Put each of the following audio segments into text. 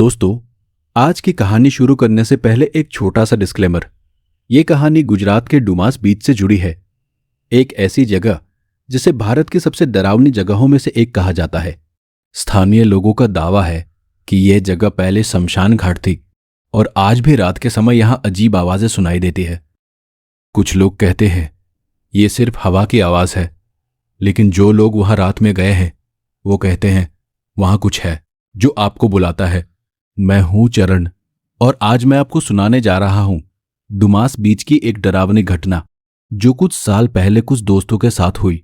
दोस्तों, आज की कहानी शुरू करने से पहले एक छोटा सा डिस्क्लेमर। ये कहानी गुजरात के डुमास बीच से जुड़ी है, एक ऐसी जगह जिसे भारत की सबसे डरावनी जगहों में से एक कहा जाता है। स्थानीय लोगों का दावा है कि यह जगह पहले शमशान घाट थी और आज भी रात के समय यहां अजीब आवाजें सुनाई देती है। कुछ लोग कहते हैं ये सिर्फ हवा की आवाज है, लेकिन जो लोग वहां रात में गए हैं वो कहते हैं वहां कुछ है जो आपको बुलाता है। मैं हूं चरण और आज मैं आपको सुनाने जा रहा हूं डुमास बीच की एक डरावनी घटना जो कुछ साल पहले कुछ दोस्तों के साथ हुई।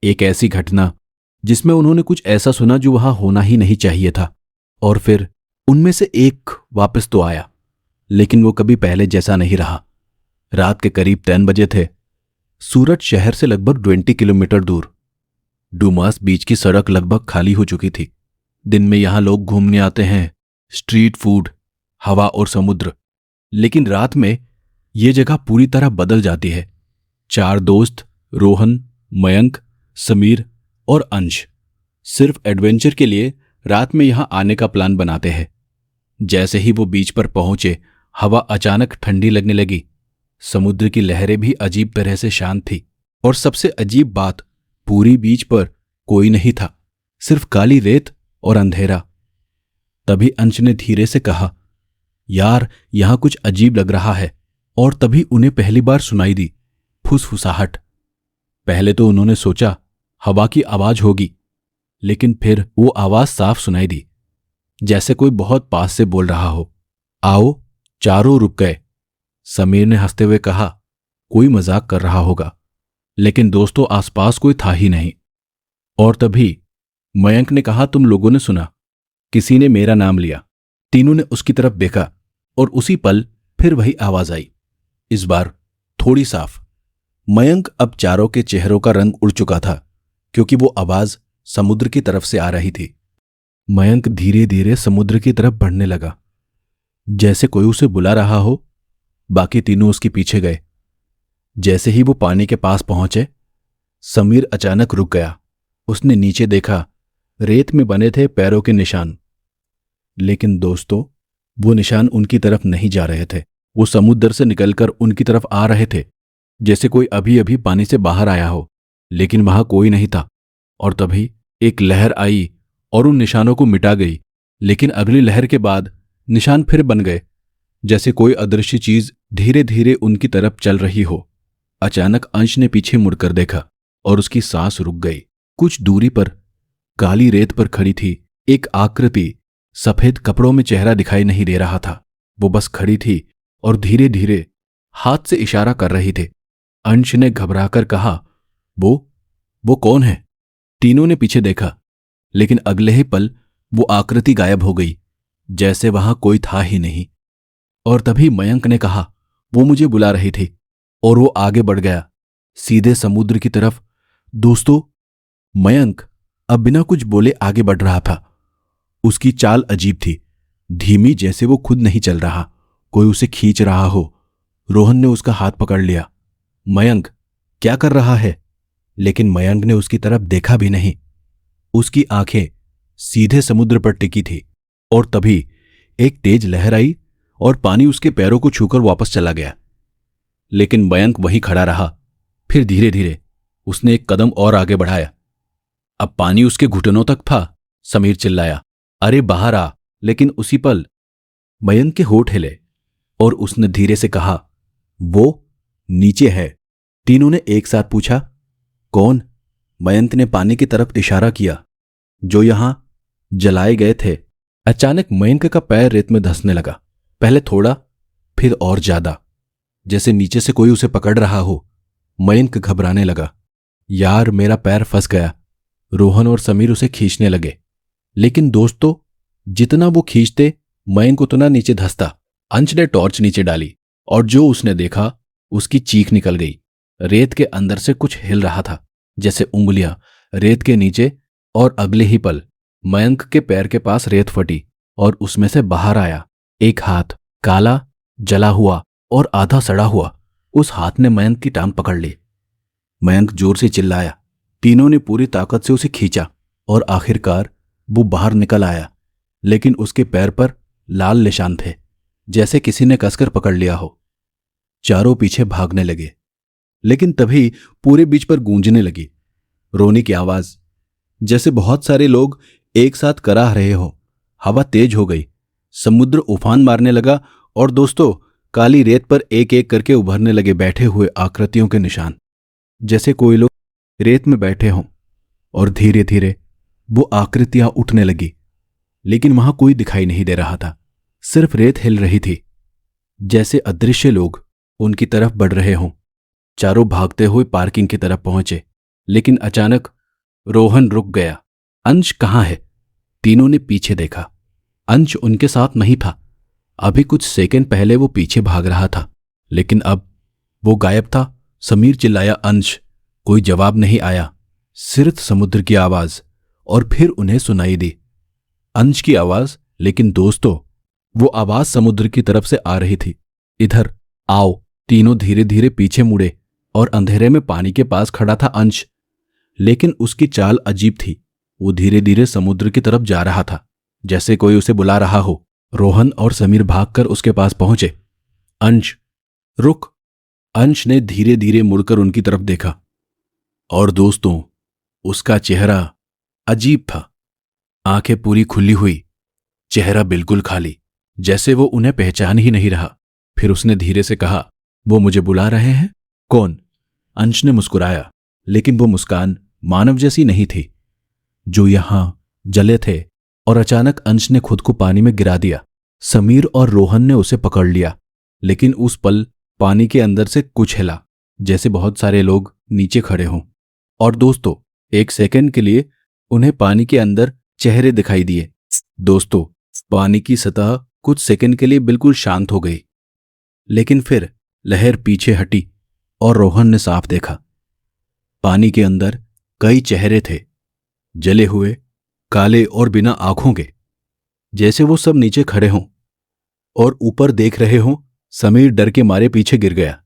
एक ऐसी घटना जिसमें उन्होंने कुछ ऐसा सुना जो वहां होना ही नहीं चाहिए था, और फिर उनमें से एक वापस तो आया, लेकिन वो कभी पहले जैसा नहीं रहा। रात के करीब 10 बजे थे। सूरत शहर से लगभग 20 किलोमीटर दूर। डुमास बीच की सड़क लगभग खाली हो चुकी थी। दिन में यहां लोग घूमने आते हैं, स्ट्रीट फूड, हवा और समुद्र, लेकिन रात में यह जगह पूरी तरह बदल जाती है। 4 दोस्त, रोहन, मयंक, समीर और अंश, सिर्फ एडवेंचर के लिए रात में यहां आने का प्लान बनाते हैं। जैसे ही वो बीच पर पहुंचे, हवा अचानक ठंडी लगने लगी। समुद्र की लहरें भी अजीब तरह से शांत थी, और सबसे अजीब बात, पूरी बीच पर कोई नहीं था, सिर्फ काली रेत और अंधेरा। तभी अंश ने धीरे से कहा, यार यहां कुछ अजीब लग रहा है। और तभी उन्हें पहली बार सुनाई दी फुसफुसाहट। पहले तो उन्होंने सोचा हवा की आवाज होगी, लेकिन फिर वो आवाज साफ सुनाई दी, जैसे कोई बहुत पास से बोल रहा हो। आओ। चारों रुक गए। समीर ने हंसते हुए कहा, कोई मजाक कर रहा होगा, लेकिन दोस्तों आसपास कोई था ही नहीं। और तभी मयंक ने कहा, तुम लोगों ने सुना? किसी ने मेरा नाम लिया। तीनों ने उसकी तरफ देखा और उसी पल फिर वही आवाज आई, इस बार थोड़ी साफ। मयंक अब चारों के चेहरों का रंग उड़ चुका था, क्योंकि वो आवाज समुद्र की तरफ से आ रही थी। मयंक धीरे धीरे समुद्र की तरफ बढ़ने लगा, जैसे कोई उसे बुला रहा हो। बाकी तीनों उसके पीछे गए। जैसे ही वो पानी के पास पहुंचे, समीर अचानक रुक गया। उसने नीचे देखा, रेत में बने थे पैरों के निशान। लेकिन दोस्तों, वो निशान उनकी तरफ नहीं जा रहे थे, वो समुद्र से निकलकर उनकी तरफ आ रहे थे, जैसे कोई अभी अभी पानी से बाहर आया हो। लेकिन वहां कोई नहीं था। और तभी एक लहर आई और उन निशानों को मिटा गई। लेकिन अगली लहर के बाद निशान फिर बन गए, जैसे कोई अदृश्य चीज धीरे धीरे उनकी तरफ चल रही हो। अचानक अंश ने पीछे मुड़कर देखा और उसकी सांस रुक गई। कुछ दूरी पर काली रेत पर खड़ी थी एक आकृति। सफेद कपड़ों में चेहरा दिखाई नहीं दे रहा था, वो बस खड़ी थी और धीरे धीरे हाथ से इशारा कर रही थी। अंश ने घबराकर कहा, वो कौन है? तीनों ने पीछे देखा, लेकिन अगले ही पल वो आकृति गायब हो गई, जैसे वहां कोई था ही नहीं। और तभी मयंक ने कहा, वो मुझे बुला रही थी। और वो आगे बढ़ गया, सीधे समुद्र की तरफ। दोस्तों, मयंक अब बिना कुछ बोले आगे बढ़ रहा था। उसकी चाल अजीब थी, धीमी, जैसे वो खुद नहीं चल रहा, कोई उसे खींच रहा हो। रोहन ने उसका हाथ पकड़ लिया। मयंक, क्या कर रहा है? लेकिन मयंक ने उसकी तरफ देखा भी नहीं। उसकी आंखें सीधे समुद्र पर टिकी थी। और तभी एक तेज लहर आई और पानी उसके पैरों को छूकर वापस चला गया। लेकिन मयंक वहीं खड़ा रहा। फिर धीरे धीरे उसने एक कदम और आगे बढ़ाया। अब पानी उसके घुटनों तक था। समीर चिल्लाया, अरे बाहर आ! लेकिन उसी पल मयंक के होठ हिले और उसने धीरे से कहा, वो नीचे है। तीनों ने एक साथ पूछा, कौन? मयंक ने पानी की तरफ इशारा किया, जो यहां जलाए गए थे। अचानक मयंक का पैर रेत में धंसने लगा, पहले थोड़ा, फिर और ज्यादा, जैसे नीचे से कोई उसे पकड़ रहा हो। मयंक घबराने लगा, यार मेरा पैर फंस गया। रोहन और समीर उसे खींचने लगे, लेकिन दोस्तों, जितना वो खींचते मयंक उतना नीचे धंसता। अंश ने टॉर्च नीचे डाली और जो उसने देखा, उसकी चीख निकल गई। रेत के अंदर से कुछ हिल रहा था, जैसे उंगलियां रेत के नीचे। और अगले ही पल मयंक के पैर के पास रेत फटी और उसमें से बाहर आया एक हाथ, काला, जला हुआ और आधा सड़ा हुआ। उस हाथ ने मयंक की टांग पकड़ ली। मयंक जोर से चिल्लाया। तीनों ने पूरी ताकत से उसे खींचा और आखिरकार वो बाहर निकल आया, लेकिन उसके पैर पर लाल निशान थे, जैसे किसी ने कसकर पकड़ लिया हो। चारों पीछे भागने लगे, लेकिन तभी पूरे बीच पर गूंजने लगी रोनी की आवाज, जैसे बहुत सारे लोग एक साथ कराह रहे हो। हवा तेज हो गई, समुद्र उफान मारने लगा और दोस्तों, काली रेत पर एक एक करके उभरने लगे बैठे हुए आकृतियों के निशान, जैसे कोई लोग रेत में बैठे हों। और धीरे धीरे वो आकृतियां उठने लगी, लेकिन वहां कोई दिखाई नहीं दे रहा था, सिर्फ रेत हिल रही थी, जैसे अदृश्य लोग उनकी तरफ बढ़ रहे हों। चारों भागते हुए पार्किंग की तरफ पहुंचे, लेकिन अचानक रोहन रुक गया। अंश कहाँ है? तीनों ने पीछे देखा। अंश उनके साथ नहीं था। अभी कुछ सेकंड पहले वो पीछे भाग रहा था, लेकिन अब वो गायब था। समीर चिल्लाया, अंश। कोई जवाब नहीं आया, सिर्फ समुद्र की आवाज। और फिर उन्हें सुनाई दी अंश की आवाज, लेकिन दोस्तों, वो आवाज समुद्र की तरफ से आ रही थी। इधर आओ। तीनों धीरे धीरे पीछे मुड़े और अंधेरे में पानी के पास खड़ा था अंश, लेकिन उसकी चाल अजीब थी। वो धीरे धीरे समुद्र की तरफ जा रहा था, जैसे कोई उसे बुला रहा हो। रोहन और समीर भागकर उसके पास पहुंचे। अंश, रुक। अंश ने धीरे धीरे मुड़कर उनकी तरफ देखा, और दोस्तों, उसका चेहरा अजीब था। आंखें पूरी खुली हुई, चेहरा बिल्कुल खाली, जैसे वो उन्हें पहचान ही नहीं रहा। फिर उसने धीरे से कहा, वो मुझे बुला रहे हैं? कौन? अंश ने मुस्कुराया, लेकिन वो मुस्कान मानव जैसी नहीं थी जो यहां जले थे। और अचानक अंश ने खुद को पानी में गिरा दिया। समीर और रोहन ने उसे पकड़ लिया, लेकिन उस पल पानी के अंदर से कुछ हिला, जैसे बहुत सारे लोग नीचे खड़े हों। और दोस्तों, एक सेकंड के लिए उन्हें पानी के अंदर चेहरे दिखाई दिए। दोस्तों, पानी की सतह कुछ सेकंड के लिए बिल्कुल शांत हो गई, लेकिन फिर लहर पीछे हटी और रोहन ने साफ देखा, पानी के अंदर कई चेहरे थे, जले हुए, काले और बिना आंखों के, जैसे वो सब नीचे खड़े हों और ऊपर देख रहे हों। समीर डर के मारे पीछे गिर गया।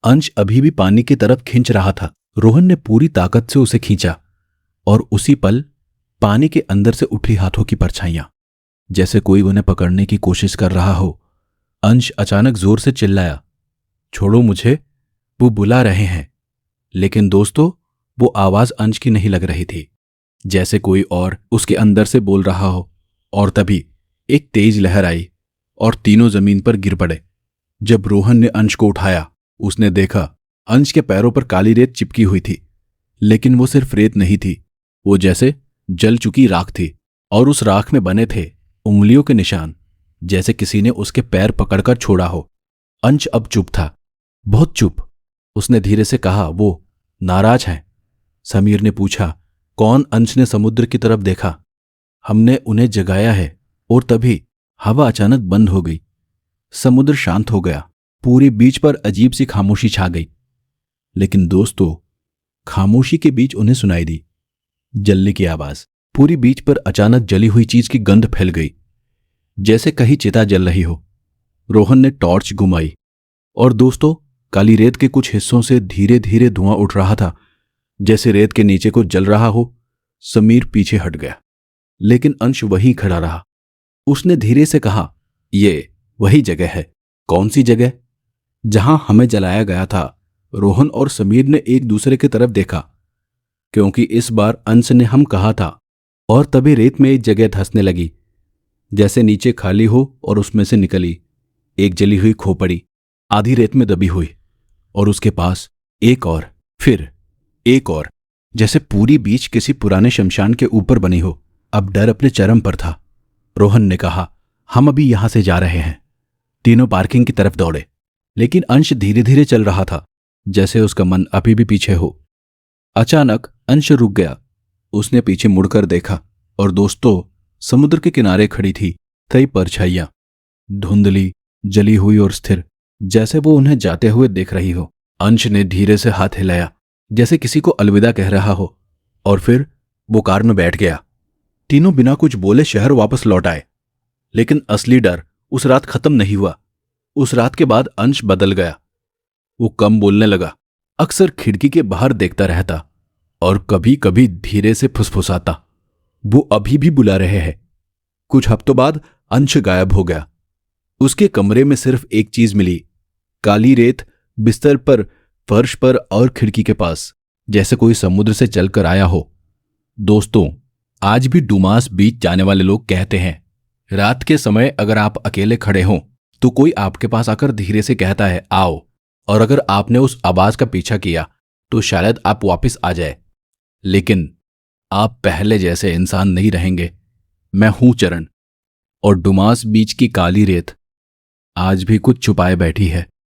अंश अभी भी पानी की तरफ खींच रहा था। रोहन ने पूरी ताकत से उसे खींचा, और उसी पल पानी के अंदर से उठी हाथों की परछाइयां, जैसे कोई उन्हें पकड़ने की कोशिश कर रहा हो। अंश अचानक जोर से चिल्लाया, छोड़ो मुझे, वो बुला रहे हैं। लेकिन दोस्तों, वो आवाज अंश की नहीं लग रही थी, जैसे कोई और उसके अंदर से बोल रहा हो। और तभी एक तेज लहर आई और तीनों जमीन पर गिर पड़े। जब रोहन ने अंश को उठाया, उसने देखा अंश के पैरों पर काली रेत चिपकी हुई थी, लेकिन वो सिर्फ रेत नहीं थी, वो जैसे जल चुकी राख थी। और उस राख में बने थे उंगलियों के निशान, जैसे किसी ने उसके पैर पकड़कर छोड़ा हो। अंश अब चुप था, बहुत चुप। उसने धीरे से कहा, वो नाराज हैं? समीर ने पूछा। कौन? अंश ने समुद्र की तरफ देखा। हमने उन्हें जगाया है। और तभी हवा अचानक बंद हो गई, समुद्र शांत हो गया, पूरे बीच पर अजीब सी खामोशी छा गई। लेकिन दोस्तों, खामोशी के बीच उन्हें सुनाई दी जलने की आवाज। पूरी बीच पर अचानक जली हुई चीज की गंध फैल गई, जैसे कहीं चिता जल रही हो। रोहन ने टॉर्च घुमाई, और दोस्तों, काली रेत के कुछ हिस्सों से धीरे धीरे धुआं उठ रहा था, जैसे रेत के नीचे कुछ जल रहा हो। समीर पीछे हट गया, लेकिन अंश वहीं खड़ा रहा। उसने धीरे से कहा, ये वही जगह है। कौन सी जगह? जहां हमें जलाया गया था। रोहन और समीर ने एक दूसरे की तरफ देखा, क्योंकि इस बार अंश ने हम कहा था। और तभी रेत में एक जगह धंसने लगी, जैसे नीचे खाली हो, और उसमें से निकली एक जली हुई खोपड़ी, आधी रेत में दबी हुई। और उसके पास एक और, फिर एक और, जैसे पूरी बीच किसी पुराने शमशान के ऊपर बनी हो। अब डर अपने चरम पर था। रोहन ने कहा, हम अभी यहां से जा रहे हैं। तीनों पार्किंग की तरफ दौड़े, लेकिन अंश धीरे धीरे चल रहा था, जैसे उसका मन अभी भी पीछे हो। अचानक अंश रुक गया। उसने पीछे मुड़कर देखा, और दोस्तों, समुद्र के किनारे खड़ी थी कई परछाइयां, धुंधली, जली हुई और स्थिर, जैसे वो उन्हें जाते हुए देख रही हो। अंश ने धीरे से हाथ हिलाया, जैसे किसी को अलविदा कह रहा हो, और फिर वो कार में बैठ गया। तीनों बिना कुछ बोले शहर वापस लौट आए। लेकिन असली डर उस रात खत्म नहीं हुआ। उस रात के बाद अंश बदल गया। वो कम बोलने लगा, अक्सर खिड़की के बाहर देखता रहता, और कभी कभी धीरे से फुसफुसाता, वो अभी भी बुला रहे हैं। कुछ हफ्तों बाद अंश गायब हो गया। उसके कमरे में सिर्फ एक चीज मिली, काली रेत बिस्तर पर, फर्श पर और खिड़की के पास, जैसे कोई समुद्र से चलकर आया हो। दोस्तों, आज भी डुमास बीच जाने वाले लोग कहते हैं, रात के समय अगर आप अकेले खड़े हों तो कोई आपके पास आकर धीरे से कहता है आओ, और अगर आपने उस आवाज का पीछा किया तो शायद आप वापस आ जाए, लेकिन आप पहले जैसे इंसान नहीं रहेंगे। मैं हूं चरण, और डुमास बीच की काली रेत आज भी कुछ छुपाए बैठी है।